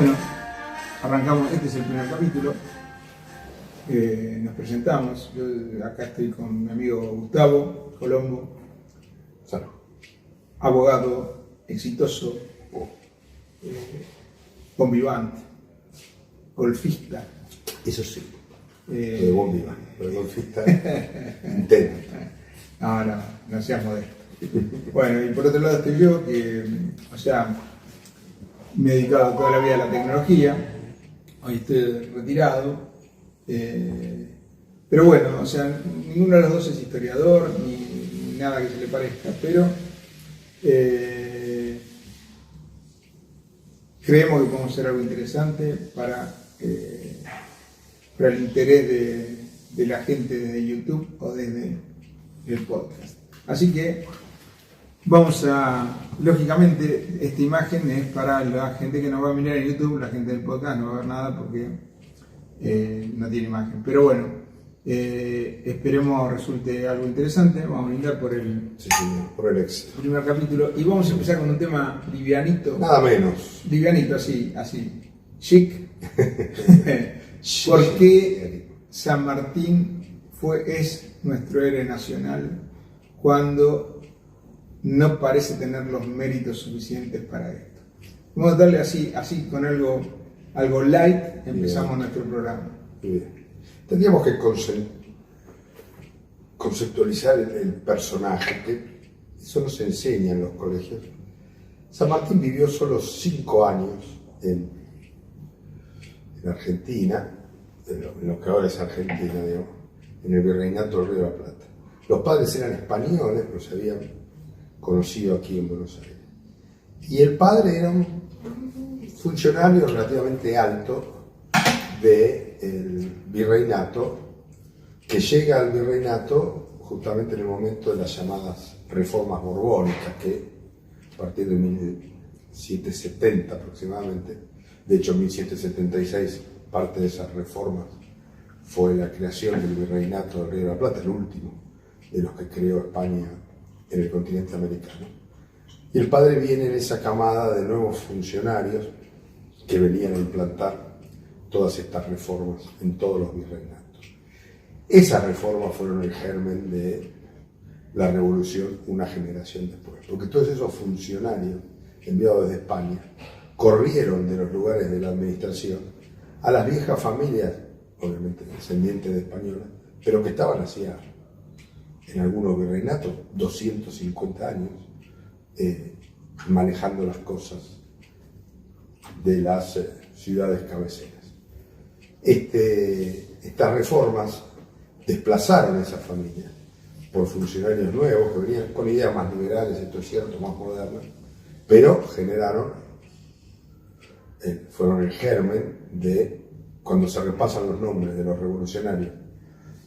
Bueno, arrancamos, este es el primer capítulo. Nos presentamos. Yo acá estoy con mi amigo Gustavo Colombo, abogado exitoso, convivante, golfista. Eso sí, de buen viva, pero golfista intento. No seas modesto. Bueno, y por otro lado estoy yo, que, me he dedicado toda la vida a la tecnología. Hoy estoy retirado. Pero bueno, ninguno de los dos es historiador, ni nada que se le parezca, pero creemos que podemos hacer algo interesante para el interés de la gente desde YouTube o desde el podcast. Así que lógicamente esta imagen es para la gente que nos va a mirar en YouTube. La gente del podcast no va a ver nada porque no tiene imagen. Pero bueno, esperemos resulte algo interesante. Vamos a brindar por el éxito. Primer capítulo. Y vamos a empezar con un tema livianito. Nada menos. Livianito, así. Chic. ¿Por qué San Martín es nuestro héroe nacional cuando no parece tener los méritos suficientes para esto? Vamos a darle así con algo light, empezamos bien nuestro programa. Bien. Tendríamos que conceptualizar el personaje, que eso no se enseña en los colegios. San Martín vivió solo 5 años en Argentina, en lo que ahora es Argentina, digamos, en el Virreinato del Río de la Plata. Los padres eran españoles, pero se habían conocido aquí en Buenos Aires. Y el padre era un funcionario relativamente alto del virreinato, que llega al virreinato justamente en el momento de las llamadas reformas borbónicas, que a partir de 1770 aproximadamente, de hecho en 1776 parte de esas reformas fue la creación del virreinato del Río de la Plata, el último de los que creó España en el continente americano. Y el padre viene en esa camada de nuevos funcionarios que venían a implantar todas estas reformas en todos los virreinatos. Esas reformas fueron el germen de la revolución una generación después, porque todos esos funcionarios enviados desde España corrieron de los lugares de la administración a las viejas familias, obviamente descendientes de españoles, pero que estaban hacía, en algunos virreinatos, 250 años, manejando las cosas de las ciudades cabeceras. Estas reformas desplazaron a esas familias por funcionarios nuevos que venían con ideas más liberales, esto es cierto, más modernas, pero fueron el germen de, cuando se repasan los nombres de los revolucionarios,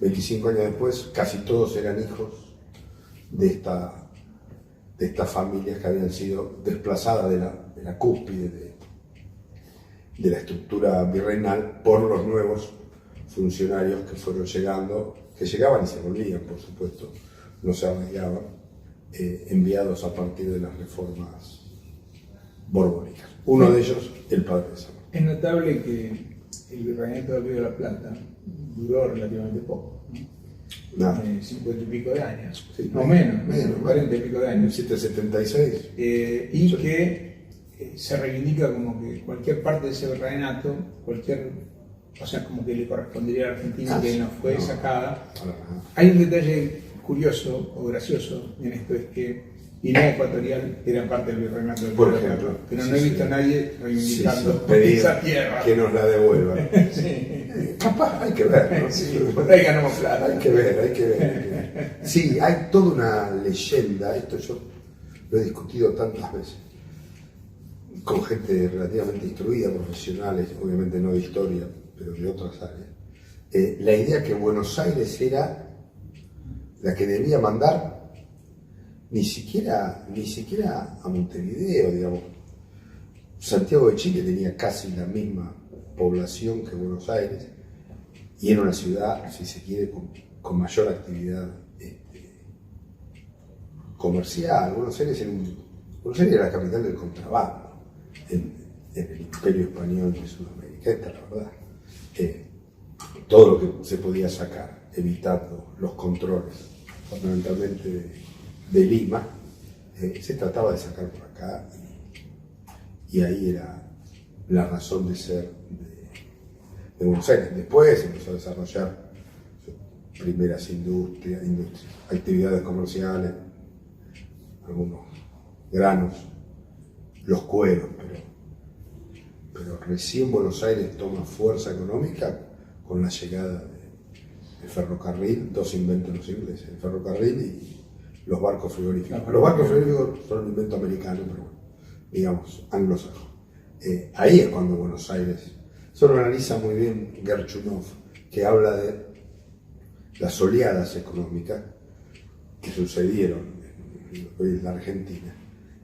25 años después, casi todos eran hijos de estas familias que habían sido desplazadas de la cúspide de la estructura virreinal por los nuevos funcionarios que fueron llegando, que llegaban y se volvían, por supuesto, no se arraigaban, enviados a partir de las reformas borbónicas. Uno de ellos, el padre de San Martín. Es notable que el virreinato del Río de la Plata duró relativamente poco, ¿no? 50 y pico de años, sí, o menos, 40 y pico de años. 1776. Y sí, que se reivindica como que cualquier parte de ese virreinato, como que le correspondería a la Argentina, que no fue sacada. Hay un detalle curioso o gracioso en esto, es que Guinea Ecuatorial era parte del virreinato del Río de la Plata, pero no he visto a nadie reivindicando esa tierra. Que nos la devuelvan. Capaz, hay que ver, ¿no? Sí, por ahí ganamos plata. Hay que ver. Sí, hay toda una leyenda, esto yo lo he discutido tantas veces, con gente relativamente instruida, profesionales, obviamente no de historia, pero de otras áreas. La idea que Buenos Aires era la que debía mandar ni siquiera a Montevideo, digamos. Santiago de Chile tenía casi la misma población que Buenos Aires y era una ciudad, si se quiere, con mayor actividad comercial. Buenos Aires era la capital del contrabando en en el imperio español de Sudamérica, esta es la verdad. Todo lo que se podía sacar, evitando los controles, fundamentalmente de Lima, se trataba de sacar por acá, y ahí era la razón de ser de Buenos Aires. Después empezó a desarrollar sus primeras industrias, actividades comerciales, algunos granos, los cueros, pero recién Buenos Aires toma fuerza económica con la llegada del ferrocarril, dos inventos de los ingleses, el ferrocarril y los barcos frigoríficos. Los barcos frigoríficos son un invento americano, pero bueno, digamos, anglosajón. Ahí es cuando Buenos Aires, eso lo analiza muy bien Gerchunov, que habla de las oleadas económicas que sucedieron en la Argentina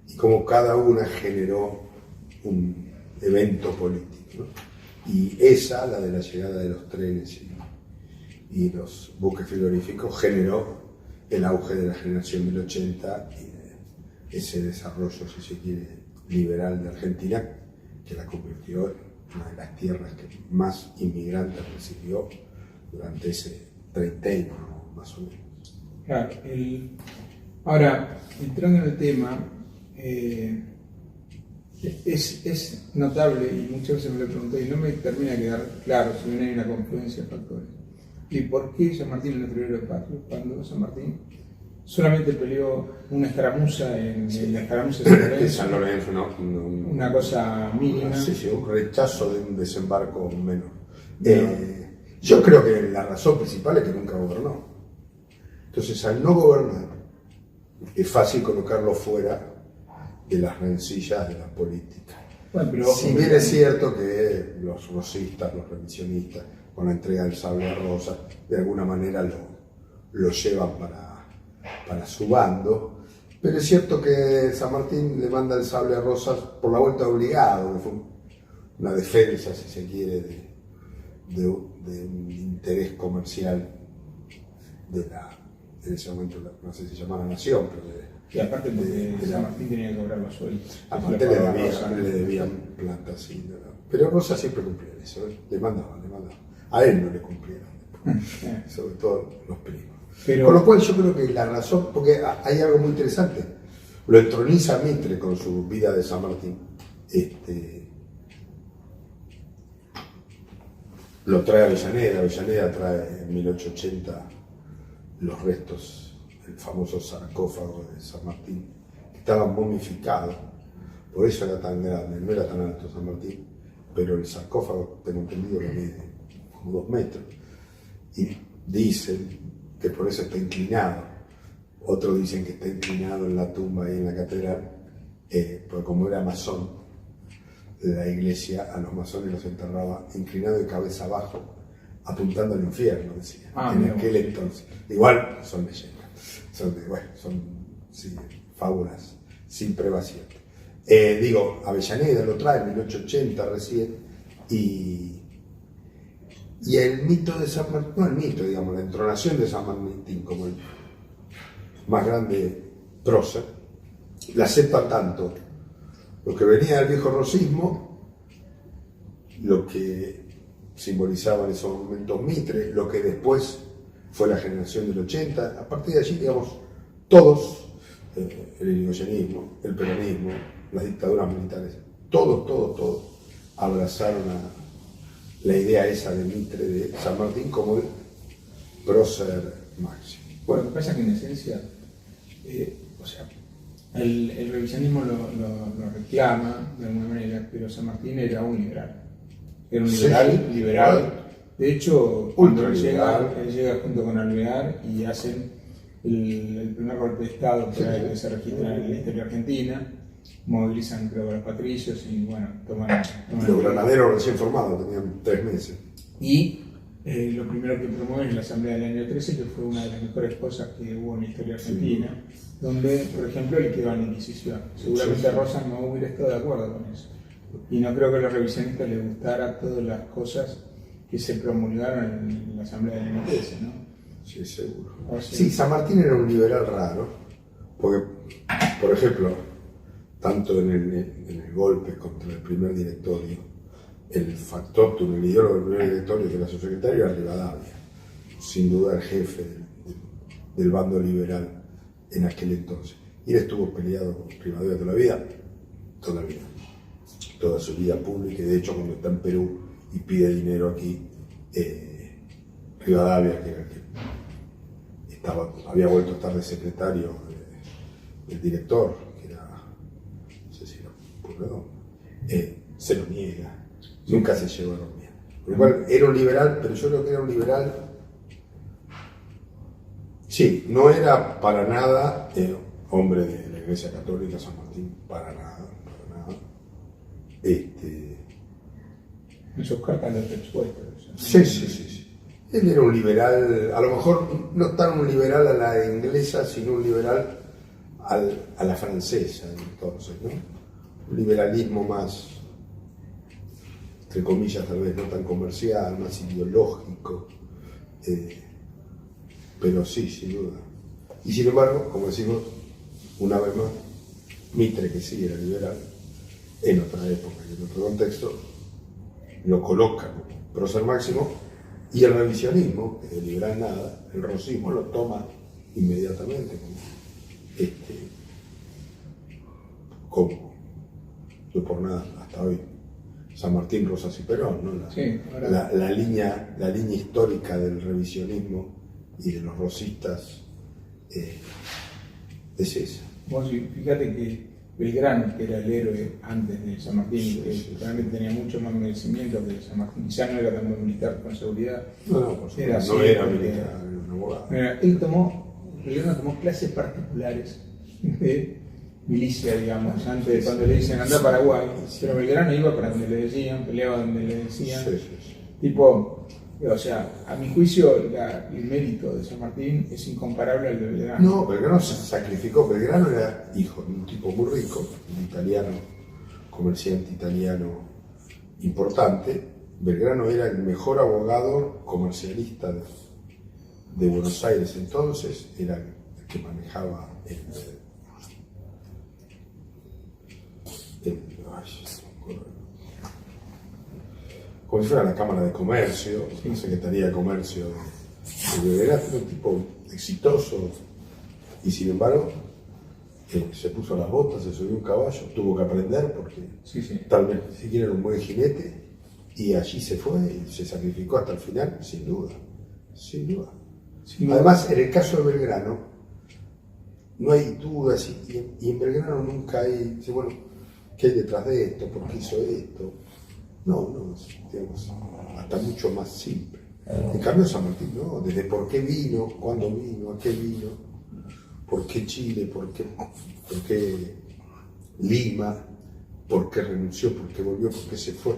y cómo cada una generó un evento político, ¿no? Y esa, la de la llegada de los trenes y los buques frigoríficos, generó el auge de la generación del 80 y ese desarrollo, si se quiere, liberal de Argentina, que la convirtió en una de las tierras que más inmigrantes recibió durante ese treintaño, más o menos. Claro, ahora, entrando en el tema, es notable, y muchas veces me lo pregunté y no me termina de quedar claro si bien hay una confluencia de factores. ¿Y por qué San Martín en el primero de patio? Cuando San Martín solamente peleó una escaramuza en la escaramuza de San Lorenzo, no, una cosa mínima. Sí, un rechazo de un desembarco menor. Yo creo que la razón principal es que nunca gobernó. Entonces, al no gobernar, es fácil colocarlo fuera de las rencillas de la política. Bueno, pero, si bien es cierto que los rosistas, los revisionistas, con la entrega del sable a Rosas, de alguna manera lo llevan para su bando, pero es cierto que San Martín le manda el sable a Rosas por la vuelta obligado, que fue una defensa, si se quiere, de un interés comercial en ese momento, no sé si se llamaba Nación, pero y aparte porque San Martín tenía que cobrar los sueldos. Aparte le debían plata, sí, pero Rosas siempre cumplía eso, le mandaban. A él no le cumplieron, sobre todo los primos. Con lo cual yo creo que la razón, porque hay algo muy interesante, lo entroniza Mitre con su vida de San Martín, lo trae a Avellaneda trae en 1880 los restos, el famoso sarcófago de San Martín, que estaban momificados, por eso era tan grande, no era tan alto San Martín, pero el sarcófago, tengo entendido, que mide como 2 metros, y dicen que por eso está inclinado. Otros dicen que está inclinado en la tumba y en la catedral, porque como era masón, la iglesia a los masones los enterraba inclinado de cabeza abajo, apuntando al infierno, decía. En aquel entonces. Igual son leyendas, son sí, fábulas sin prueba cierta. Avellaneda lo trae en 1880 recién, y el mito de San Martín, no el mito, digamos, la entronación de San Martín como el más grande prócer, la acepta tanto lo que venía del viejo rosismo, lo que simbolizaba en esos momentos Mitre, lo que después fue la generación del 80, a partir de allí, digamos, todos, el irigoyenismo, el peronismo, las dictaduras militares, todos abrazaron la idea esa de Mitre, de San Martín, como el prócer máximo. Bueno, lo que pasa es que en esencia, el revisionismo lo reclama de alguna manera, pero San Martín era un liberal. Era un liberal. De hecho, cuando él llega junto con Alvear y hacen el primer golpe de Estado que se registra en la historia argentina, movilizan, creo, a los patricios y bueno, toman los granaderos recién formados, tenían 3 meses. Y lo primero que promueven es la Asamblea del año 13, que fue una de las mejores cosas que hubo en la historia argentina, donde, por ejemplo, le quedó la Inquisición. Seguramente Rosas no hubiera estado de acuerdo con eso. Y no creo que a los revisionistas les gustara todas las cosas que se promulgaron en la Asamblea del año 13, ¿no? Sí, seguro. Sí, San Martín era un liberal raro, porque, por ejemplo, tanto en el golpe contra el primer directorio, el factotum, el ideólogo del primer directorio, que era su secretario, era Rivadavia, sin duda el jefe del bando liberal en aquel entonces. Y él estuvo peleado con Rivadavia toda su vida pública, y de hecho cuando está en Perú y pide dinero aquí, Rivadavia, que era el que había vuelto a estar de secretario del director, que era, no sé si era Pueyrredón, se lo niega, nunca se llegó a dormir. Por lo cual era un liberal, pero yo creo que era un liberal, sí, no era para nada hombre de la Iglesia Católica San Martín, para nada. En sus cartas los expuestos. Sí. Él era un liberal, a lo mejor no tan un liberal a la inglesa, sino un liberal a la francesa, entonces, ¿no? Un liberalismo más, entre comillas, tal vez no tan comercial, más ideológico, pero sí, sin duda. Y sin embargo, como decimos, una vez más, Mitre, que sí era liberal, en otra época y en otro contexto, lo coloca como prócer máximo, y el revisionismo, que de liberal nada, el rosismo lo toma inmediatamente como no por nada hasta hoy San Martín, Rosas y Perón, ¿no? La línea histórica del revisionismo y de los rosistas es esa. Vos fíjate que Belgrano, que era el héroe antes de San Martín, que realmente tenía mucho más merecimiento que San Martín, ya no era tan buen militar con seguridad. No, por supuesto, no era militar, era un abogado. Belgrano tomó clases particulares de milicia, digamos, antes de cuando le dicen anda a Paraguay, pero Belgrano iba para donde le decían, peleaba donde le decían. Sí. Tipo, o sea, a mi juicio el mérito de San Martín es incomparable al de Belgrano. No, Belgrano se sacrificó. Belgrano era hijo de un tipo muy rico, un italiano, comerciante italiano importante. Belgrano era el mejor abogado comercialista de Buenos Aires entonces, era el que manejaba como si fuera la Cámara de Comercio, la Secretaría de Comercio de Belgrano. Era un tipo exitoso y sin embargo se puso las botas, se subió un caballo, tuvo que aprender porque tal vez ni siquiera era un buen jinete, y allí se fue y se sacrificó hasta el final, sin duda. Además, en el caso de Belgrano no hay dudas, y en Belgrano nunca hay, dice, bueno, ¿qué hay detrás de esto? ¿Por qué hizo esto? No, digamos, hasta mucho más simple. En cambio San Martín, no, desde por qué vino, cuándo vino, a qué vino, por qué Chile, por qué Lima, por qué renunció, por qué volvió, por qué se fue.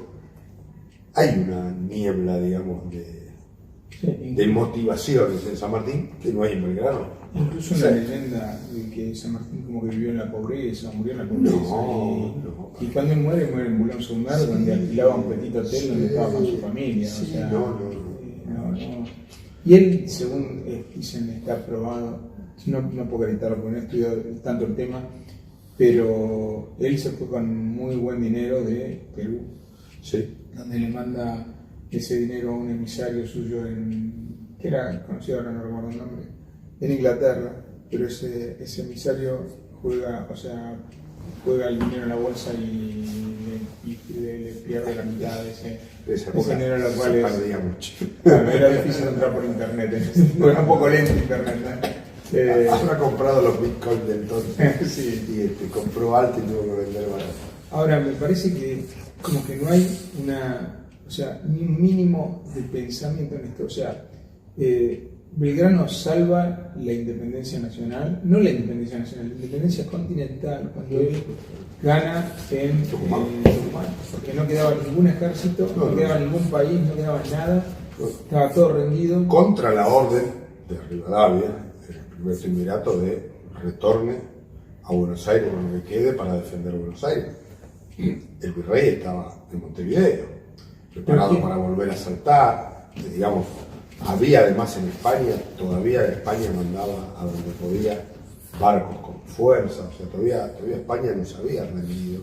Hay una niebla, digamos, de motivaciones en San Martín que no hay en Belgrano. Incluso una leyenda de que San Martín como que vivió en la pobreza, murió en la pobreza. Y cuando él muere en Boulogne-sur-Mer, donde alquilaba un petit hotel donde estaba con su familia. Y él, según dicen, está probado, no puedo acreditarlo porque no he estudiado tanto el tema, pero él se fue con muy buen dinero de Perú, donde le manda ese dinero a un emisario suyo que era conocido, ahora no recuerdo el nombre, en Inglaterra, pero ese emisario juega el dinero en la bolsa y le pierde la mitad de ese dinero, lo cual era difícil entrar por internet, era un poco lento internet, ¿no? Habrá comprado los bitcoins de entonces y compró alto y tuvo que vender barato. Ahora, me parece que como que no hay ni un mínimo de pensamiento en esto. O sea, Belgrano salva la independencia nacional, no la independencia nacional, la independencia continental, cuando él gana en Tucumán, porque no quedaba ningún ejército, no quedaba ningún país, no quedaba nada, estaba todo rendido. Contra la orden de Rivadavia, el primer triunvirato, de retorne a Buenos Aires cuando le quede para defender Buenos Aires. El virrey estaba en Montevideo, preparado para volver a saltar, digamos. Había además en España, todavía España mandaba a donde podía barcos con fuerza, o sea, todavía España no se había rendido,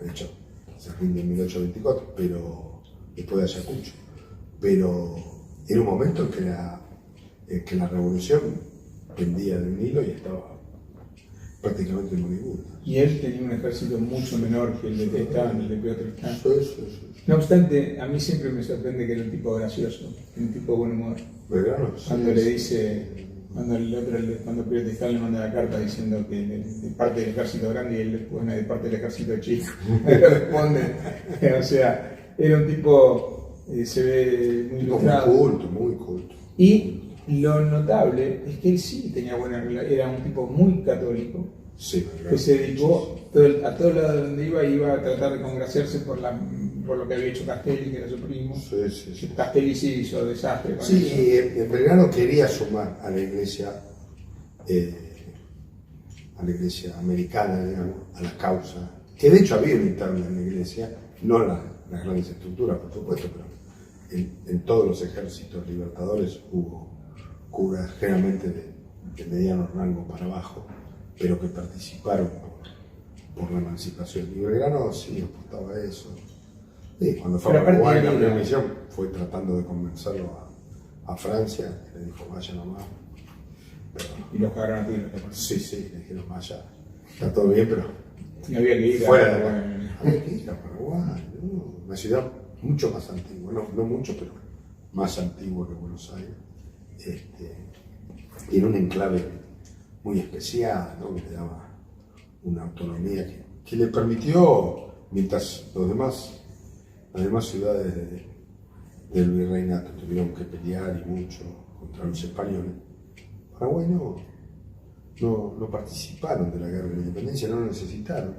de hecho se rinde en 1824, pero después de Ayacucho, pero era un momento en que la revolución pendía de un hilo y estaba prácticamente moribunda. Y él tenía un ejército mucho menor que el de Esteban, el de Piotr Stan. Sí. No obstante, a mí siempre me sorprende que era un tipo gracioso, un tipo de buen humor. Belgrano, Cuando le dice, cuando Piotr Stan le manda la carta diciendo que de parte del ejército grande y él le pone de parte del ejército chico, le responde. O sea, era un tipo, se ve muy ilustrado. Muy culto. Y lo notable es que él sí tenía buena relación, era un tipo muy católico, sí, que se dedicó a todos lados donde iba a tratar de congraciarse por lo que había hecho Castelli, que era su primo. Sí. Castelli sí hizo desastre con Sí, eso. y Belgrano quería sumar a la iglesia americana, digamos, a la causa, que de hecho había una interna en la iglesia, no las grandes estructuras, por supuesto, pero en todos los ejércitos libertadores hubo curas, generalmente de mediano rango para abajo, pero que participaron por la emancipación. Y Belgrano sí apostaba a eso. Sí, cuando fue a Paraguay, la primera misión fue tratando de convencerlo a Francia, que le dijo vaya nomás. Pero, Y los cagaron a tiro. Sí, le dijeron vaya, está todo bien, pero no había que ir fuera de acá. Había que ir a Paraguay, ¿no? Una ciudad mucho más antigua, no mucho, pero más antigua que Buenos Aires. Tiene un enclave muy especial, ¿no? Que le daba una autonomía que le permitió, mientras las demás ciudades del virreinato tuvieron que pelear y mucho contra los españoles, Paraguay no participaron de la guerra de la independencia, no lo necesitaron.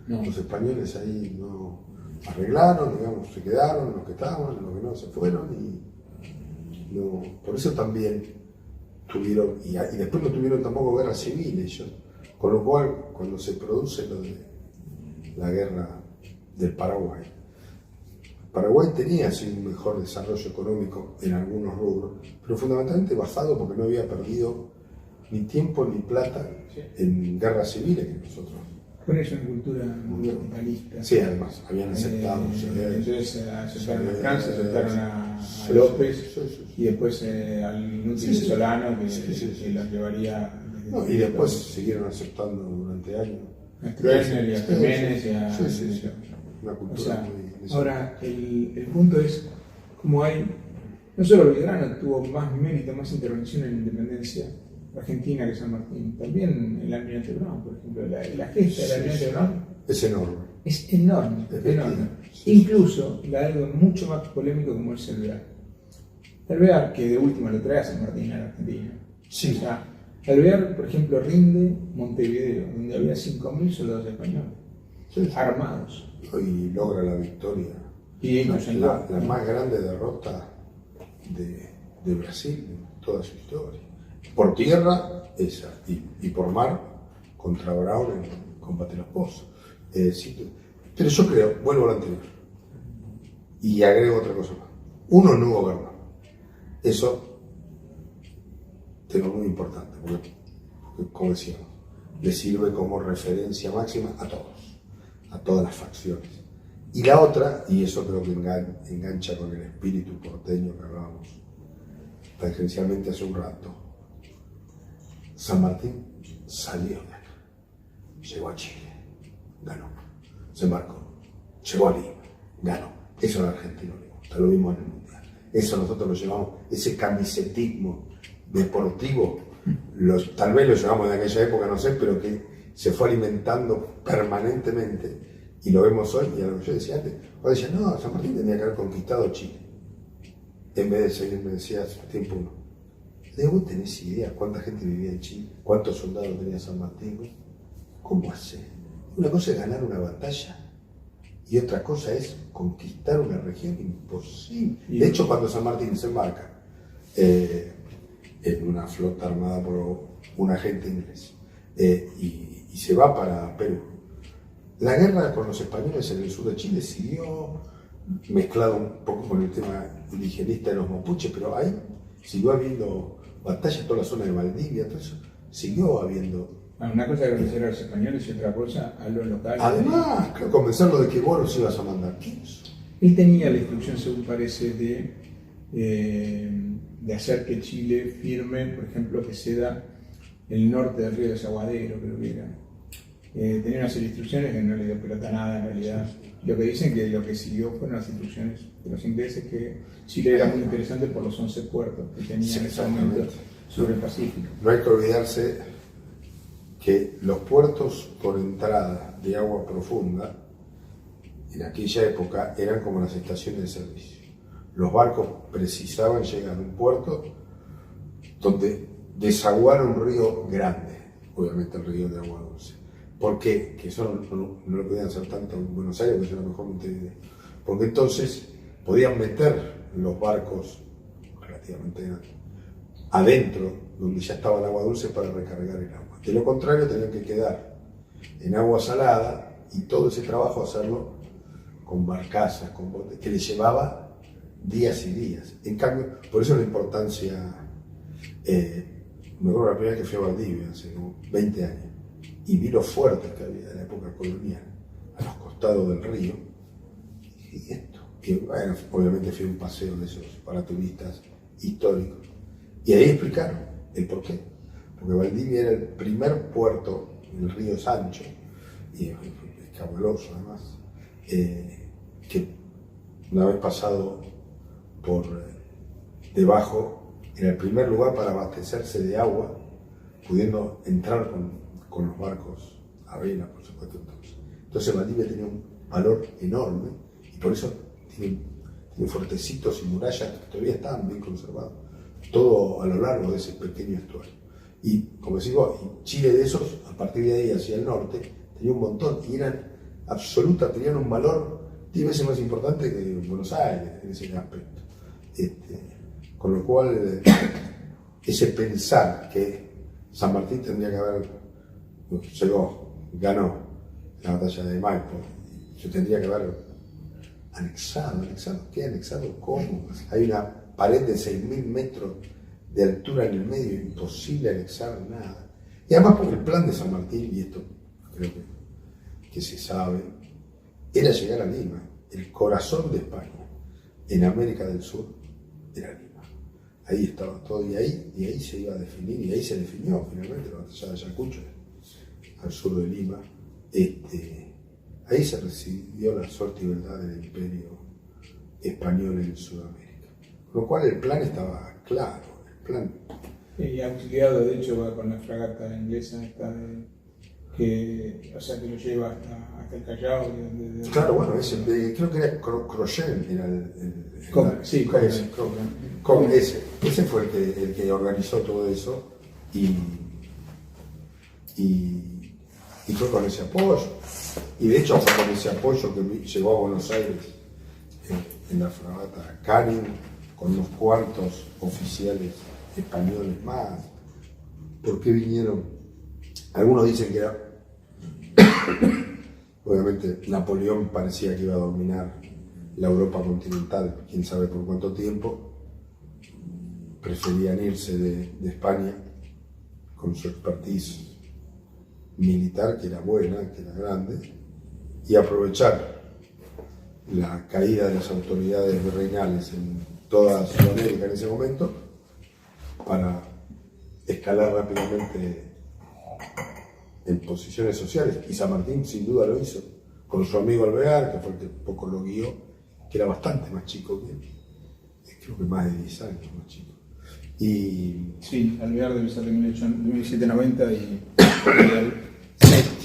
No. Los españoles ahí no arreglaron, digamos, se quedaron, los que estaban, los que no se fueron y no, por eso también tuvieron, y después no tuvieron tampoco guerra civil ellos, con lo cual cuando se produce lo de la guerra del Paraguay tenía así un mejor desarrollo económico en algunos rubros, pero fundamentalmente basado porque no había perdido ni tiempo ni plata en guerras civiles que nosotros. Con eso en cultura muy capitalista. Sí, además, habían aceptado. Entonces aceptaron a Francia, aceptaron a López y después al Nútil Solano que los llevaría. No, y después siguieron aceptando durante años. A Stroessner y a Jiménez y a. Una cultura, o sea, muy. Ahora, el punto es como hay. No solo Belgrano tuvo más mérito, más intervención en la independencia argentina que San Martín, también el almirante Brown, por ejemplo, la gesta del almirante Brown es enorme. Es enorme. Incluso la de algo mucho más polémico como es Alvear. Alvear, que de última lo trae a San Martín a la Argentina. Sí. O sea, Alvear, por ejemplo, rinde Montevideo, donde había 5.000 soldados españoles, armados. Y logra la victoria. Y la más grande derrota de Brasil en toda su historia. Por tierra, esa, y por mar, contra Brown en combate a los pozos. Sí, pero yo creo, vuelvo a lo anterior, y agrego otra cosa más. Uno no gobernó. Eso tengo muy importante, porque como decíamos, le sirve como referencia máxima a todos, a todas las facciones. Y la otra, y eso creo que engancha con el espíritu porteño que hablábamos tangencialmente hace un rato, San Martín salió de acá, llegó a Chile, ganó, se embarcó, llegó a Lima, ganó. Eso al argentino le gusta, lo vimos en el Mundial. Eso nosotros lo llevamos, ese camisetismo deportivo, tal vez lo llevamos de aquella época, no sé, pero que se fue alimentando permanentemente y lo vemos hoy. Y a lo que yo decía antes, ahora decía, no, San Martín tenía que haber conquistado Chile, en vez de seguir, me decía hace tiempo uno. ¿Vos tenés idea cuánta gente vivía en Chile? ¿Cuántos soldados tenía San Martín? ¿Cómo hace? Una cosa es ganar una batalla y otra cosa es conquistar una región imposible. De hecho, cuando San Martín se embarca en una flota armada por un agente inglés y se va para Perú, la guerra con los españoles en el sur de Chile siguió mezclado un poco con el tema indigenista de los mapuches, pero ahí siguió habiendo batallas, toda la zona de Valdivia, todo eso, siguió habiendo Bueno, una cosa es agradecer a los españoles y otra cosa a los locales. Además, convencerlo de que vos los ibas a mandar. Él tenía la instrucción, según parece, de hacer que Chile firme, por ejemplo, que ceda el norte del río Desaguadero, creo que era. Tenía una serie de instrucciones que no le dio pelota a nada en realidad. Lo que dicen que lo que siguió fueron las instrucciones de los ingleses, que Chile era muy interesante por los 11 puertos que tenía en ese momento sobre el Pacífico. No hay que olvidarse que los puertos por entrada de agua profunda en aquella época eran como las estaciones de servicio. Los barcos precisaban llegar a un puerto donde desaguara un río grande, obviamente el río de agua dulce. ¿Por qué? Que eso no lo podían hacer tanto en Buenos Aires, porque es la mejor idea. Porque entonces podían meter los barcos relativamente grandes adentro, donde ya estaba el agua dulce, para recargar el agua. De lo contrario, tenían que quedar en agua salada y todo ese trabajo hacerlo con barcazas, con botes, que les llevaba días y días. En cambio, por eso la importancia, me acuerdo la primera vez que fui a Valdivia, hace como 20 años, y vi los fuertes que había de la época colonial, a los costados del río, y esto, que bueno, obviamente fue un paseo de esos para turistas históricos, y ahí explicaron el porqué, porque Valdivia era el primer puerto, el río Sancho, y es cabuloso además, que una vez pasado por debajo, era el primer lugar para abastecerse de agua, pudiendo entrar con los barcos a vela, por supuesto. Entonces Valdivia tenía un valor enorme y por eso tiene fuertecitos y murallas que todavía están bien conservados, todo a lo largo de ese pequeño estuario. Y como decís vos, Chile de esos, a partir de ahí hacia el norte, tenía un montón y eran absolutas, tenían un valor 10 veces más importante que Buenos Aires en ese aspecto. Con lo cual, ese pensar que San Martín tendría que haber ganó la batalla de Maipo, se tendría que haber anexado. ¿Qué anexado? ¿Cómo? Hay una pared de 6.000 metros de altura en el medio, imposible anexar nada. Y además porque el plan de San Martín, y esto creo que se sabe, era llegar a Lima, el corazón de España, en América del Sur, era Lima. Ahí estaba todo, y ahí se iba a definir, y ahí se definió finalmente la batalla de Ayacucho, al sur de Lima. Ahí se recibió la suerte y verdad del imperio español en Sudamérica. Con lo cual el plan estaba claro, el plan. Y auxiliado, de hecho, va con la fragata inglesa que lo lleva hasta el Callao. Claro, bueno, creo que era Crochet, era ese fue el que organizó todo eso y fue con ese apoyo. Y de hecho fue con ese apoyo que llegó a Buenos Aires en la fragata Canning, con unos cuantos oficiales españoles más. ¿Por qué vinieron? Algunos dicen que era obviamente Napoleón parecía que iba a dominar la Europa continental, quién sabe por cuánto tiempo. Preferían irse de España con su expertise militar, que era buena, que era grande, y aprovechar la caída de las autoridades virreinales en toda Sudamérica en ese momento para escalar rápidamente en posiciones sociales. Y San Martín sin duda lo hizo, con su amigo Alvear, que fue el que poco lo guió, que era bastante más chico que él, creo que más de 10 años más chico. Sí, Alvear debe ser de 1790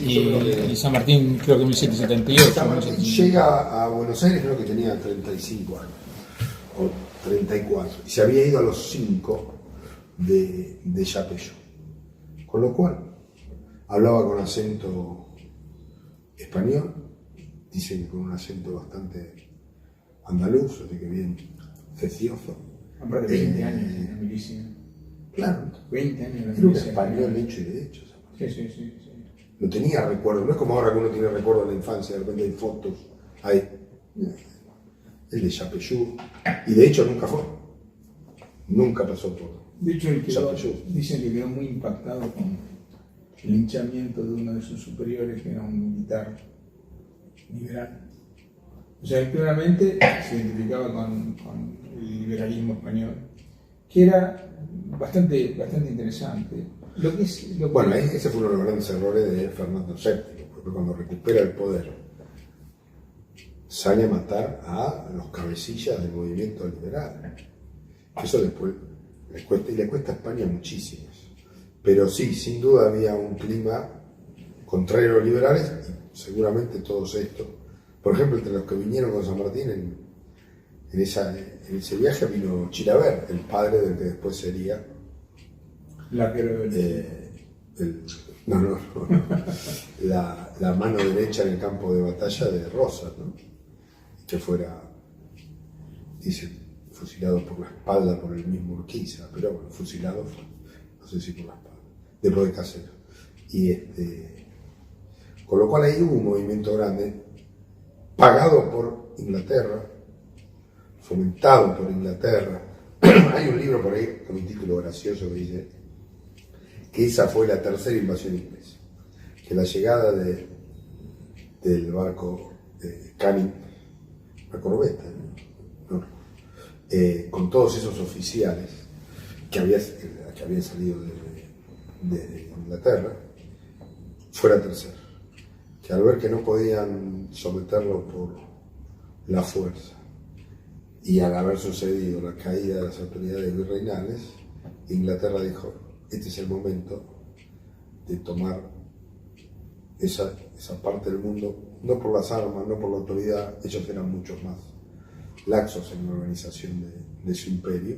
y San Martín creo que 1778. San Martín llega a Buenos Aires, creo que tenía 35 años, o 34, y se había ido a los 5 de Yapeyú. Con lo cual, hablaba con acento español, dicen que con un acento bastante andaluz, así que bien cecioso. Hombre de 20 años en la milicia. Claro. 20 años en la era un milicia. español hecho y derecho. Sí. No tenía recuerdo, no es como ahora que uno tiene recuerdo de la infancia, de repente hay fotos, hay el de Yapeyú, y de hecho nunca pasó por de hecho, Yapeyú. dicen que quedó muy impactado el linchamiento de uno de sus superiores, que era un militar liberal. O sea, él claramente se identificaba con el liberalismo español, que era bastante interesante. Bueno, ese fue uno de los grandes errores de Fernando VII, porque cuando recupera el poder sale a matar a los cabecillas del movimiento liberal. Eso después le cuesta a España muchísimos. Pero sí, sin duda había un clima contrario a los liberales, y seguramente todos estos. Por ejemplo, entre los que vinieron con San Martín en ese viaje vino Chilavert, el padre del que después sería la mano derecha en el campo de batalla de Rosas, ¿no? Que fuera, dice, fusilado por la espalda por el mismo Urquiza, pero bueno, fusilado fue, no sé si por la espalda, después de Casero. Y con lo cual ahí hubo un movimiento grande, pagado por Inglaterra, fomentado por Inglaterra. Hay un libro por ahí con un título gracioso que dice que esa fue la tercera invasión inglesa, que la llegada del barco Canning, la corbeta, ¿no? Con todos esos oficiales que habían salido de Inglaterra, fue la tercera, que al ver que no podían someterlo por la fuerza y al haber sucedido la caída de las autoridades virreinales, Inglaterra dijo: este es el momento de tomar esa parte del mundo, no por las armas, no por la autoridad. Ellos eran muchos más laxos en la organización de su imperio,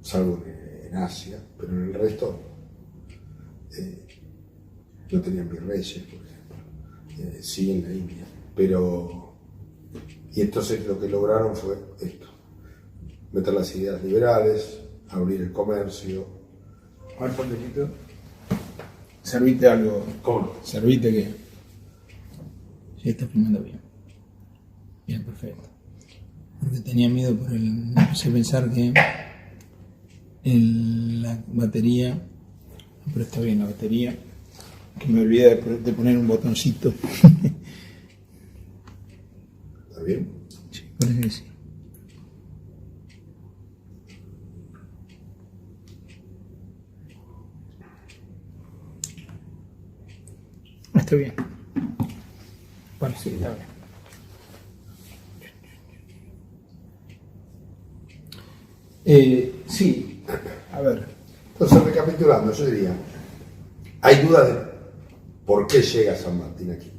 salvo en Asia, pero en el resto no tenían virreyes, por ejemplo, sí en la India, y entonces lo que lograron fue esto: meter las ideas liberales, abrir el comercio. A ver, Pondecito, servite algo. ¿Cómo? Servite que sí, está filmando bien. Bien, perfecto. Porque tenía miedo empecé a pensar que la batería, pero está bien la batería, que me olvidé de poner un botoncito. ¿Está bien? Sí, parece que sí. Está bien. Bueno, sí, está bien. Sí, a ver. Entonces, recapitulando, yo diría, hay dudas de por qué llega San Martín aquí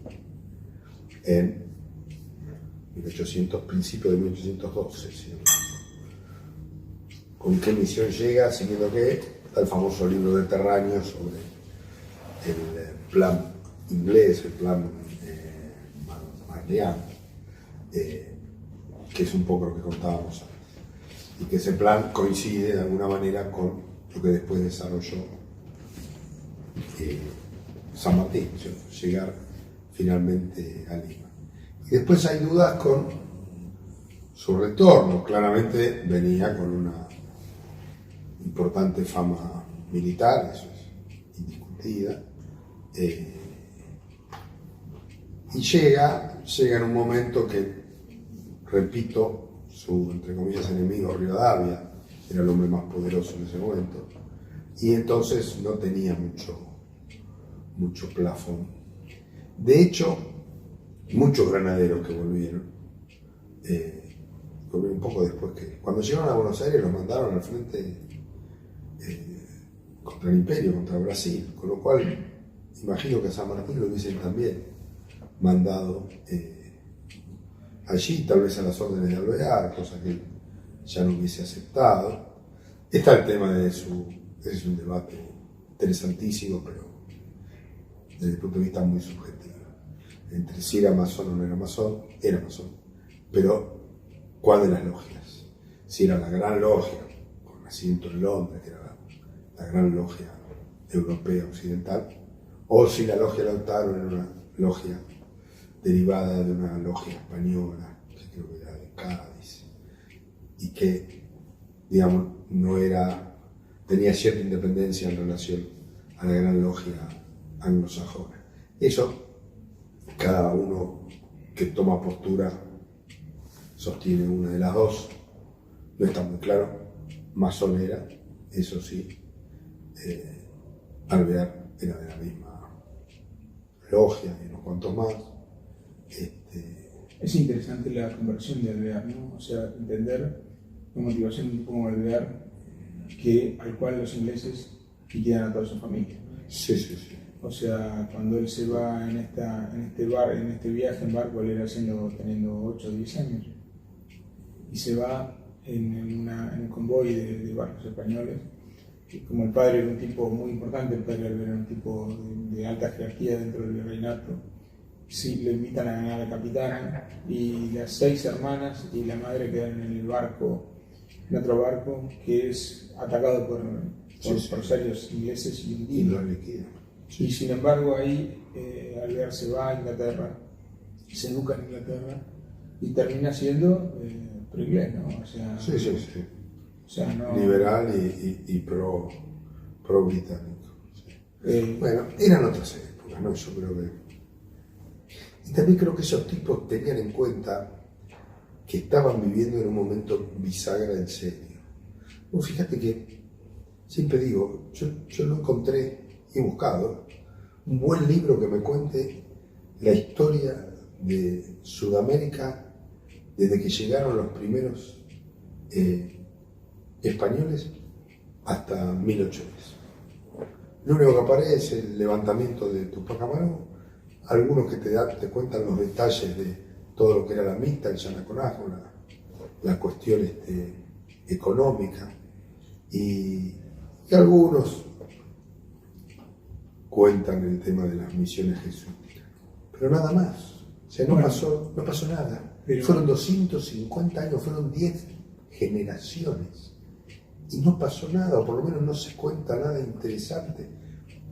en 1800, principio de 1812, ¿sí? ¿Con qué misión llega? Siguiendo que está el famoso libro de Terraño sobre el plan inglés, el plan Marleán, que es un poco lo que contábamos antes, y que ese plan coincide de alguna manera con lo que después desarrolló San Martín, llegar finalmente a Lima. Y después hay dudas con su retorno. Claramente venía con una importante fama militar, eso es indiscutida, y llega en un momento que, repito, su, entre comillas, enemigo Rivadavia era el hombre más poderoso en ese momento, y entonces no tenía mucho plafón. De hecho, muchos granaderos que volvieron un poco después, que cuando llegaron a Buenos Aires los mandaron al frente contra el Imperio, contra Brasil, con lo cual imagino que a San Martín lo hubiesen también mandado allí, tal vez a las órdenes de Alvear, cosa que él ya no hubiese aceptado. Está el tema es un debate interesantísimo, pero desde el punto de vista muy subjetivo, entre si era masón o no era masón, pero ¿cuál de las logias? Si era la gran logia, con asiento en Londres, que era la gran logia europea occidental, o si la logia Lautaro era una logia derivada de una logia española, que creo que era de Cádiz, y que, digamos, tenía cierta independencia en relación a la gran logia anglosajona. Eso, cada uno que toma postura sostiene una de las dos, no está muy claro, masonera, eso sí, Alvear era de la misma logia y unos cuantos más. Es interesante la conversión de Alvear, ¿no? O sea, entender la motivación de un tipo como Alvear, al cual los ingleses liquidan a toda su familia. Sí, sí, sí. O sea, cuando él se va en este viaje en barco, él era teniendo 8 o 10 años, y se va en un convoy de barcos españoles. Y como el padre era un tipo muy importante, el padre era un tipo de alta jerarquía dentro del virreinato, sí, le invitan a ganar a la capitana, y las 6 hermanas y la madre quedan en el barco, en otro barco que es atacado por corsarios ingleses y hundido. Y lo liquidan. Y sin embargo ahí Alvear se va a Inglaterra, se educa en Inglaterra y termina siendo pro-inglés, ¿no? O sea, sí, sí, sí. O sea, no, liberal y pro británico. Sí. Bueno, eran otras épocas, ¿no? Yo creo que... Y también creo que esos tipos tenían en cuenta que estaban viviendo en un momento bisagra en serio. Bueno, fíjate que siempre digo, yo no encontré, he buscado un buen libro que me cuente la historia de Sudamérica desde que llegaron los primeros españoles hasta 1810. Lo único que aparece es el levantamiento de Tupac Amaru, algunos que te cuentan los detalles de todo lo que era la mixta, el Yanaconazo, la cuestión económica, y algunos cuentan el tema de las misiones jesuíticas, pero nada más. O sea, no pasó nada. Fueron 250 años, fueron 10 generaciones y no pasó nada, o por lo menos no se cuenta nada interesante.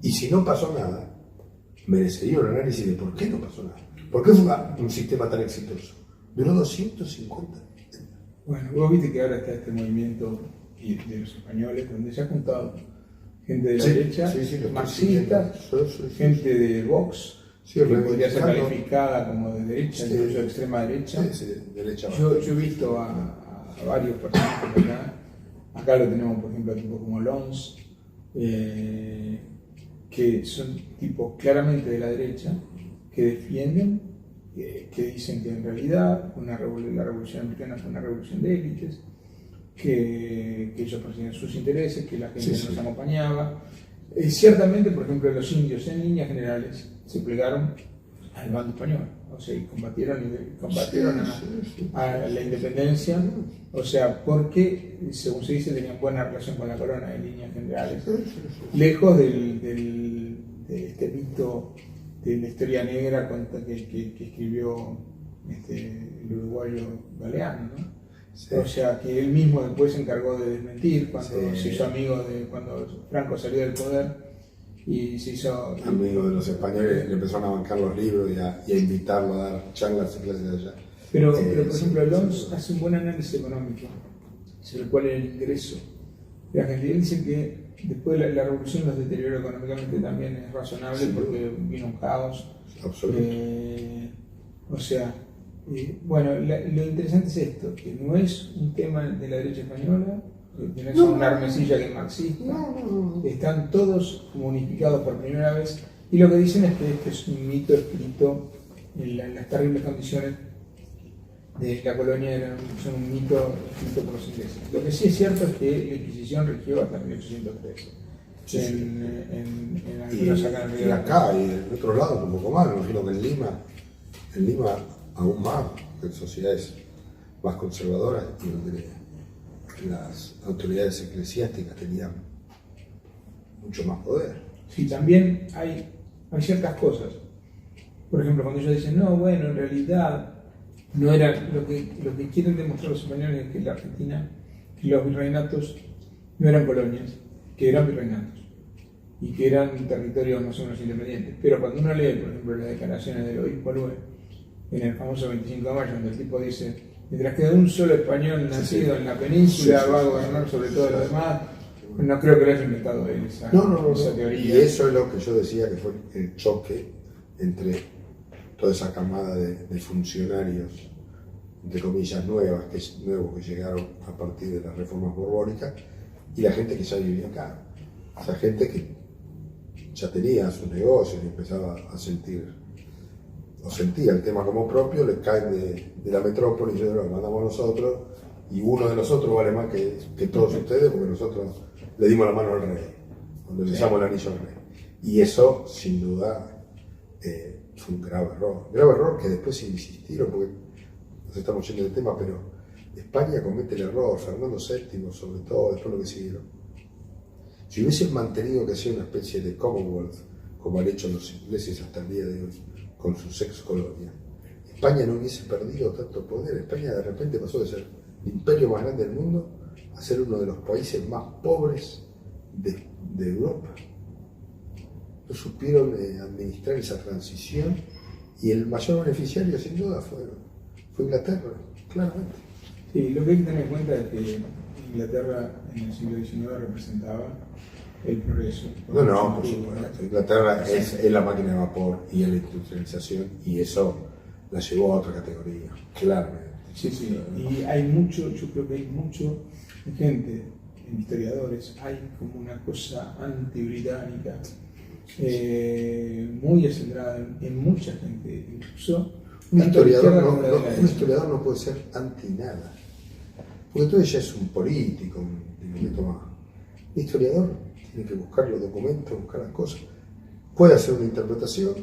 Y si no pasó nada, merecería un análisis de por qué no pasó nada. ¿Por qué fue un sistema tan exitoso? Duró 250 años. Bueno, vos viste que ahora está este movimiento de los españoles, donde se ha juntado gente de la derecha, marxistas, gente de Vox, que podría ser calificada como de derecha, incluso de extrema derecha. Derecha. Yo he visto a varios personajes acá lo tenemos, por ejemplo, a tipos como Lons, que son tipos claramente de la derecha, que defienden, que dicen que en realidad la revolución americana fue una revolución de élites, que ellos persiguen sus intereses, que la gente no los acompañaba. Ciertamente, por ejemplo, los indios en líneas generales se plegaron al bando español, o sea, y combatieron a la independencia, o sea, porque, según se dice, tenían buena relación con la corona en líneas generales, lejos de este mito de la historia negra que escribió el uruguayo Galeano, ¿no? Sí. O sea, que él mismo después se encargó de desmentir cuando se hizo amigo cuando Franco salió del poder y se hizo amigo de los españoles, le empezaron a bancar los libros y a invitarlo a dar charlas y clases allá. Pero por ejemplo, Lons hace un buen análisis económico sobre cuál es el ingreso de la gente. Él dice que después de la revolución los deterioró económicamente también es razonable porque vino un caos. Absoluto. O sea, bueno, lo interesante es esto, que no es un tema de la derecha española, que no es una armecilla que es marxista, están todos como unificados por primera vez, y lo que dicen es que este es un mito escrito en las terribles condiciones de la colonia, son un mito escrito por los ingleses. Lo que sí es cierto es que la Inquisición rigió hasta 1813. En algunos acá en y acá y en otro lado un poco más, me imagino que en Lima aún más, en sociedades más conservadoras, y donde las autoridades eclesiásticas tenían mucho más poder. Sí, también hay ciertas cosas. Por ejemplo, cuando ellos dicen, no, bueno, en realidad no era lo que quieren demostrar los españoles es que la Argentina, que los virreinatos no eran colonias, que eran virreinatos y que eran territorios más o menos independientes. Pero cuando uno lee, por ejemplo, las declaraciones del obispo Lue, en el famoso 25 de mayo, donde el tipo dice, mientras quede un solo español nacido en la península, va a gobernar sobre todo lo demás, No creo que lo haya inventado él, esa teoría. Y eso es lo que yo decía que fue el choque entre toda esa camada de funcionarios, entre comillas, nuevos que llegaron a partir de las reformas borbónicas, y la gente que ya vivía acá. O sea, gente que ya tenía sus negocios y empezaba a sentir, o sentía el tema como propio, le caen de la metrópoli, y yo lo mandamos nosotros, y uno de nosotros vale más que todos ustedes, porque nosotros le dimos la mano al rey, cuando le besamos el anillo al rey. Y eso, sin duda, fue un grave error que después se insistieron, porque nos estamos yendo del tema, pero España comete el error, Fernando VII sobre todo, después lo que siguieron. Si hubiesen mantenido que sea una especie de Commonwealth, como han hecho los ingleses hasta el día de hoy, con sus ex colonias, España no hubiese perdido tanto poder. España de repente pasó de ser el imperio más grande del mundo a ser uno de los países más pobres de Europa. No supieron administrar esa transición, y el mayor beneficiario sin duda fue Inglaterra, claramente. Sí, lo que hay que tener en cuenta es que Inglaterra en el siglo XIX representaba el progreso. No, por supuesto. Inglaterra es la máquina de vapor y la industrialización, y eso la llevó a otra categoría, claramente. Sí, y hay mucho, yo creo que hay mucho gente, en historiadores, hay como una cosa antibritánica muy acendrada en mucha gente, incluso un historiador no puede ser anti nada, porque entonces ya es un político, un historiador tiene que buscar los documentos, buscar las cosas, puede hacer una interpretación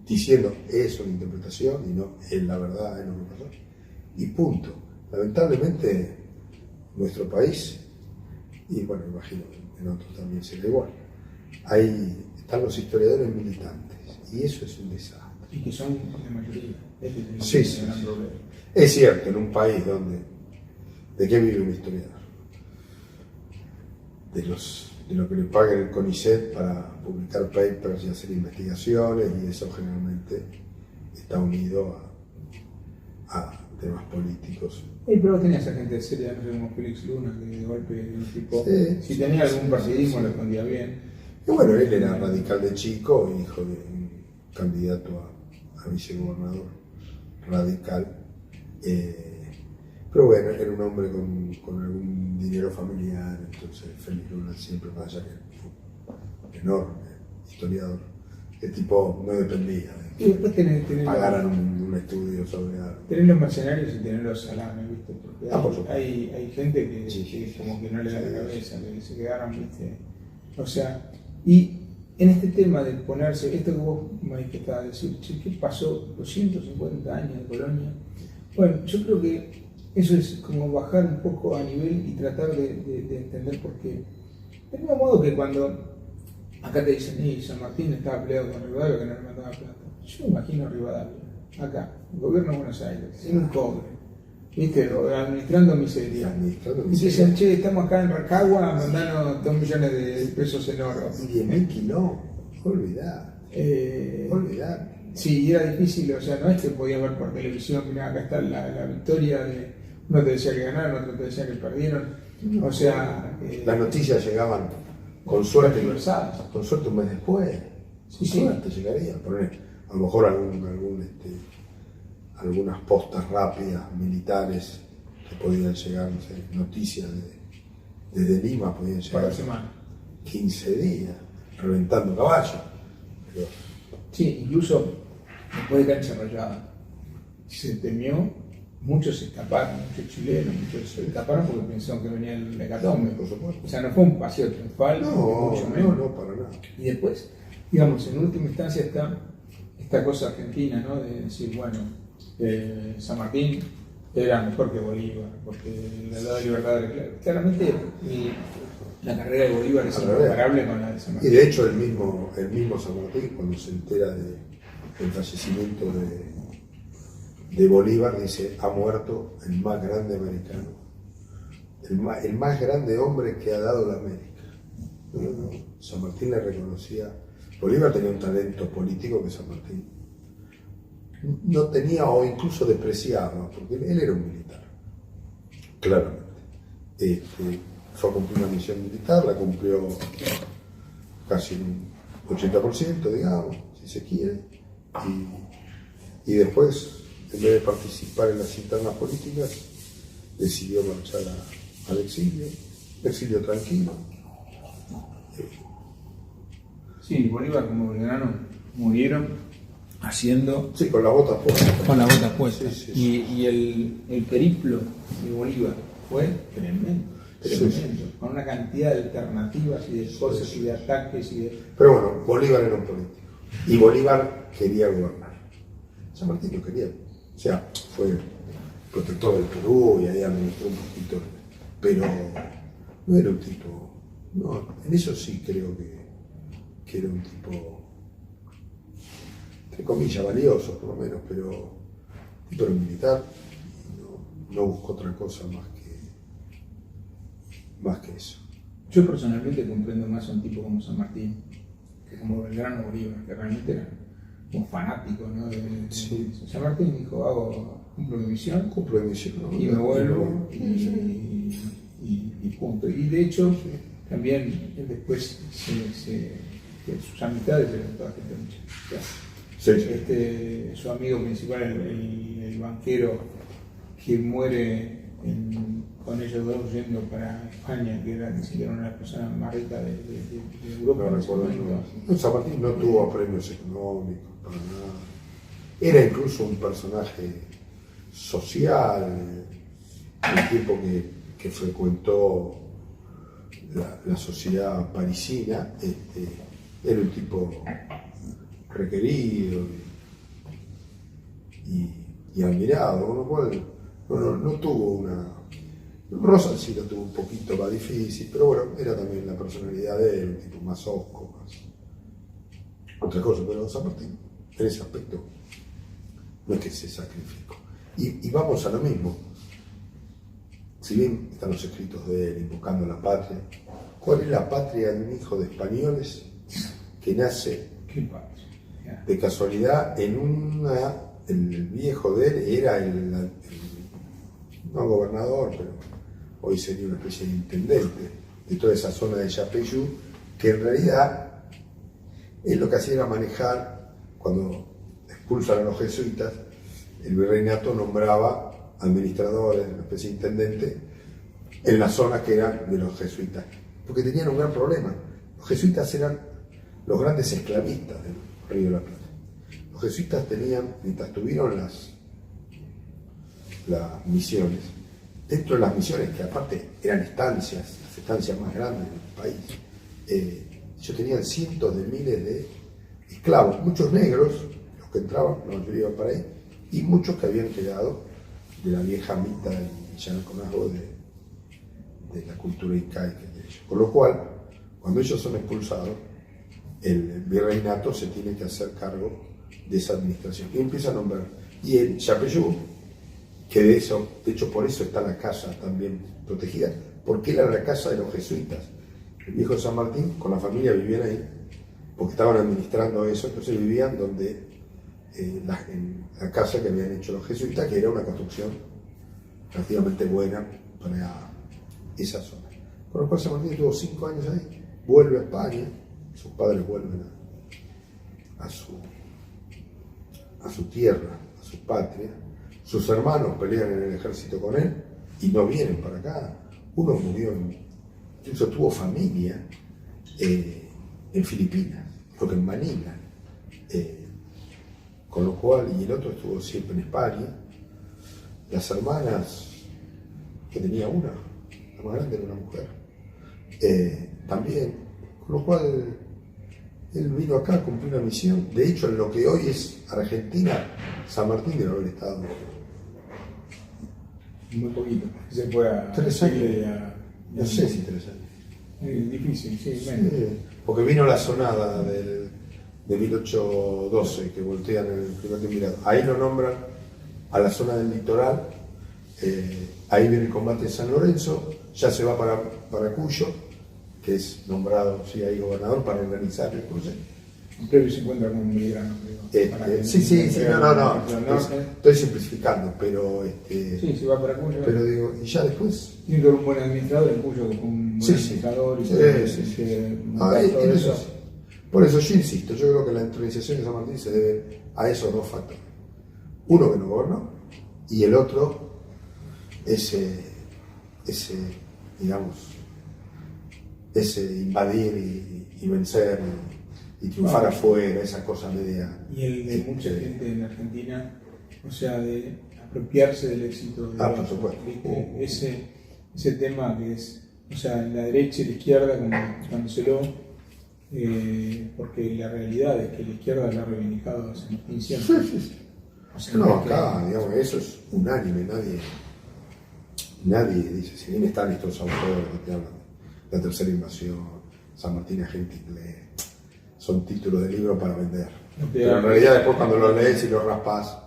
diciendo es una interpretación y no es la verdad, es lo que pasó, y punto. Lamentablemente nuestro país, y bueno, imagino en otros también será igual, ahí están los historiadores militantes, y eso es un desastre. Y que son de mayoría. Sí. Es cierto, en un país donde, ¿de qué vive un historiador? De lo que le pagan el CONICET para publicar papers y hacer investigaciones, y eso generalmente está unido a temas políticos. Pero vos tenías a gente seria, no sé, como Félix Luna, que de golpe tipo, si tenía algún partidismo lo escondía bien. Y bueno, él era radical de chico, hijo de un candidato a vicegobernador radical, pero bueno, era un hombre con algún dinero familiar, entonces Félix Luna siempre, más allá que enorme historiador, el tipo no dependía de y después pagaran un estudio sobre algo. Tener los mercenarios y tener los salames, ¿viste? Porque hay gente que como que no le da la cabeza, que se quedaron, ¿viste? O sea, y en este tema de ponerse, esto que vos manifestabas, decir, che, ¿qué pasó? 250 años de colonia. Bueno, yo creo que eso es como bajar un poco a nivel y tratar de entender por qué. Del mismo modo que cuando acá te dicen, San Martín estaba peleado con Rivadavia que no le mandaba plata. Yo me imagino a Rivadavia, acá, el gobierno de Buenos Aires, en un cobre, ¿viste? Administrando miseria. Y dicen, che, estamos acá en Rancagua, mandanos 2 millones de pesos en oro. Y 10.000 kilómetros, olvidar. Sí, era difícil, o sea, no es que podías ver por televisión, mirá, acá está la victoria, uno te decía que ganaron, otro te decía que perdieron. O sea, las noticias llegaban con suerte un mes después. Suerte llegaría. A lo mejor algunas postas rápidas militares que podían llegar, no sé, noticias desde Lima podían llegar. Para la semana. 15 días, reventando caballos. Sí, incluso después de Cancha Rayada se temió, muchos se escaparon, muchos chilenos, muchos se escaparon porque pensaron que venía el hecatombe, por supuesto. O sea, no fue un paseo triunfal, mucho menos. No, para nada. Y después, digamos, en última instancia está esta cosa argentina, ¿no? De decir, bueno, San Martín era mejor que Bolívar, porque la edad de libertad era claro. Claramente la carrera de Bolívar es incomparable con la de San Martín. Y de hecho el mismo San Martín, cuando se entera del fallecimiento de Bolívar, dice, ha muerto el más grande americano, el más grande hombre que ha dado la América. San Martín le reconocía. Bolívar tenía un talento político que San Martín no tenía, o incluso despreciaba, porque él era un militar, claramente. fue a cumplir una misión militar, la cumplió casi un 80%, digamos, si se quiere, y después, en vez de participar en las internas políticas, decidió marchar al exilio tranquilo. Sí, Bolívar como Belgrano murieron haciendo... Sí, con las botas puestas. Con las botas puestas. Sí, sí, sí. Y el periplo de Bolívar fue tremendo, tremendo, Sí, sí. con una cantidad de alternativas y de cosas y de ataques y de... Pero bueno, Bolívar era un político. Y Bolívar quería gobernar. San Martín lo quería. O sea, fue protector del Perú y ahí administró un poquito. Pero no era un tipo... No, en eso sí creo que era un tipo, entre comillas, valioso por lo menos, pero era un militar y no buscó otra cosa más que eso. Yo personalmente comprendo más a un tipo como San Martín que como Belgrano Bolívar, que realmente eran como fanáticos, ¿no? Sí. San Martín dijo, cumplo mi misión, ¿No? y me vuelvo y punto. Y de hecho, también después sus amistades eran toda gente mucha. Sí. Su amigo principal, el banquero que muere con ellos dos yendo para España, que era ni siquiera una de las personas más ricas de Europa. No recuerdo. San Martín no tuvo premios económicos para nada. Era incluso un personaje social, un tipo que frecuentó la sociedad parisina. Era un tipo requerido y admirado, con lo cual no tuvo una... Rosa sí lo tuvo un poquito más difícil, pero bueno, era también la personalidad de él, un tipo más osco, más otra cosa, pero San Martín, en ese aspecto, no es que se sacrificó. Y vamos a lo mismo. Si bien están los escritos de él invocando la patria, ¿cuál es la patria de un hijo de españoles que nace de casualidad el viejo de él era no gobernador, pero hoy sería una especie de intendente de toda esa zona de Yapeyú, que en realidad él lo que hacía era manejar, cuando expulsan a los jesuitas, el virreinato nombraba administradores, una especie de intendente, en las zonas que eran de los jesuitas, porque tenían un gran problema. Los jesuitas eran los grandes esclavistas del Río de la Plata. Los jesuitas tenían, mientras tuvieron las misiones, dentro de las misiones, que aparte eran estancias, las estancias más grandes del país, ellos tenían cientos de miles de esclavos, muchos negros, los que entraban, la mayoría iban para ahí, y muchos que habían quedado de la vieja mitad y Yanaconazgo de la cultura incaica de ellos. Por lo cual, cuando ellos son expulsados, el virreinato se tiene que hacer cargo de esa administración y empieza a nombrar. Y en Yapeyú, que de hecho por eso está la casa también protegida, porque era la casa de los jesuitas. El viejo San Martín con la familia vivían ahí, porque estaban administrando eso, entonces vivían donde en la casa que habían hecho los jesuitas, que era una construcción relativamente buena para esa zona. Con lo cual San Martín estuvo 5 años ahí, vuelve a España, sus padres vuelven a su tierra, a su patria. Sus hermanos pelean en el ejército con él y no vienen para acá. Uno murió, incluso tuvo familia en Filipinas, creo que en Manila. Con lo cual, y el otro estuvo siempre en España. Las hermanas, que tenía una, la más grande era una mujer, también. Con lo cual, él vino acá a cumplir una misión. De hecho, en lo que hoy es Argentina, San Martín debe haber estado muy poquito. Se fue a 3 años. No sé si 3 años. Es difícil, sí, Sí, menos. porque vino la sonada de 1812, que voltean en el primer triunvirato. Ahí lo nombran a la zona del litoral. Ahí viene el combate de San Lorenzo. Ya se va para Cuyo, que es nombrado ahí gobernador para organizar el cruce. En breve se encuentra con un Belgrano, creo. Sí, no. Estoy simplificando, pero. Sí, se va para Cuyo. Pero digo, y ya después. Tiene que haber un buen administrador en Cuyo, un buen administrador. Todo eso. Sí. Por eso yo insisto, yo creo que la entronización de San Martín se debe a esos dos factores. Uno que no gobernó y el otro, ese invadir y vencer y triunfar afuera, esa cosa media. Y el de mucha gente en Argentina, o sea, de apropiarse del éxito de por supuesto. Ese tema que es, o sea, la derecha y la izquierda, cuando porque la realidad es que la izquierda la ha reivindicado hace Martín siempre. Sí. O sea, no, acá, digamos, eso es unánime, nadie dice, si bien están estos autores que te hablan, La Tercera Invasión, San Martín Agente Inglés, son títulos de libro para vender. Pero en realidad después cuando los lees y los raspas.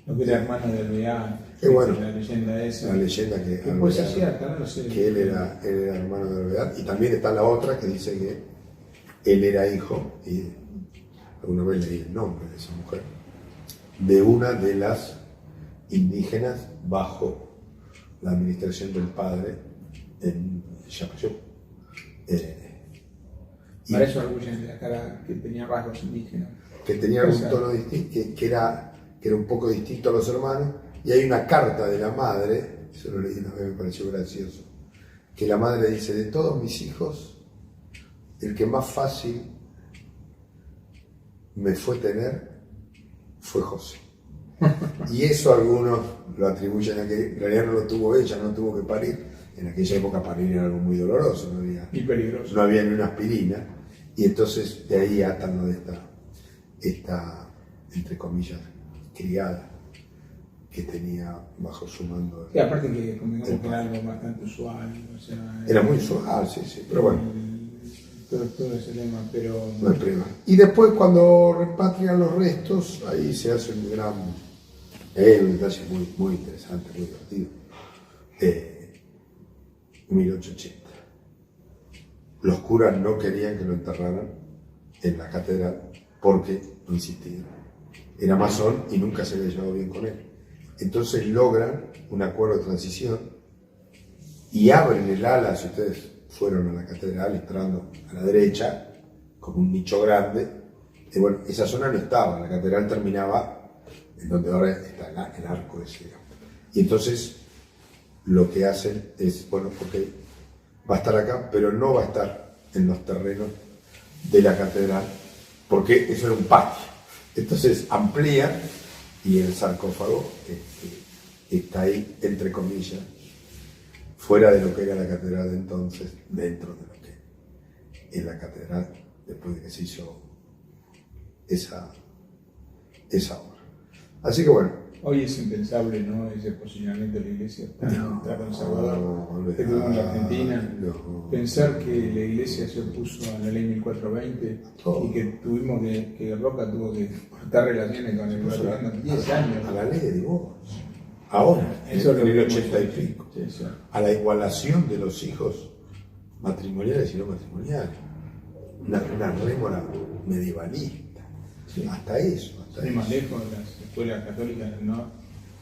Lo que era hermano de Alvear, bueno, la leyenda esa. La llegenda que pues es cierta, no sé. Que él era hermano de Alvear. Y también está la otra que dice que él era hijo, y alguna vez leí el nombre de esa mujer, de una de las indígenas bajo la administración del padre en Yapeyú. Para eso orgullen de la cara que tenía rasgos indígenas. Que tenía un tono distinto, que era un poco distinto a los hermanos, y hay una carta de la madre, eso lo leí una vez, me pareció gracioso, que la madre dice, de todos mis hijos, el que más fácil me fue tener fue José. Y eso algunos lo atribuyen a que en realidad no lo tuvo ella, no tuvo que parir. En aquella época parir era algo muy doloroso, y peligroso. No había ni una aspirina, y entonces de ahí atan lo de esta, entre comillas, criada que tenía bajo su mando. Sí, aparte que convengamos que era algo bastante usual. O sea, era muy usual, sí, pero bueno. Todo ese tema, pero. No hay problema. Y después cuando repatrian los restos, ahí se hace un detalle muy interesante, muy divertido. 1880. Los curas no querían que lo enterraran en la catedral porque no insistían. Era masón y nunca se había llevado bien con él. Entonces logran un acuerdo de transición y abren el ala, si ustedes fueron a la catedral entrando a la derecha, con un nicho grande. Y bueno, esa zona no estaba, la catedral terminaba en donde ahora está el arco ese. Y entonces lo que hacen es, bueno, porque va a estar acá, pero no va a estar en los terrenos de la catedral, porque eso era un patio. Entonces amplían y el sarcófago está ahí, entre comillas, fuera de lo que era la catedral de entonces, dentro de lo que es la catedral, después de que se hizo esa obra. Así que bueno. Hoy es impensable, ¿no? Ese posicionamiento de la iglesia tan ultraconservador que tuvimos en la Argentina. Pensar que la iglesia se opuso a la ley 1420 y que tuvimos que Roca tuvo que cortar relaciones con el Vaticano 10 años. A la ley de divorcio. Ahora, eso en el 80 y pico. Sí. A la igualación de los hijos matrimoniales y no matrimoniales. Una rémora medievalista. Sí. Hasta eso. Más lejos, las escuelas católicas en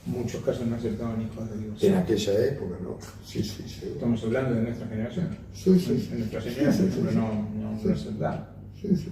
muchos casos no aceptaban hijos de Dios. En aquella época, ¿no? Sí. Estamos hablando de nuestra generación. Sí. En nuestra generación, pero no aceptaban. Sí.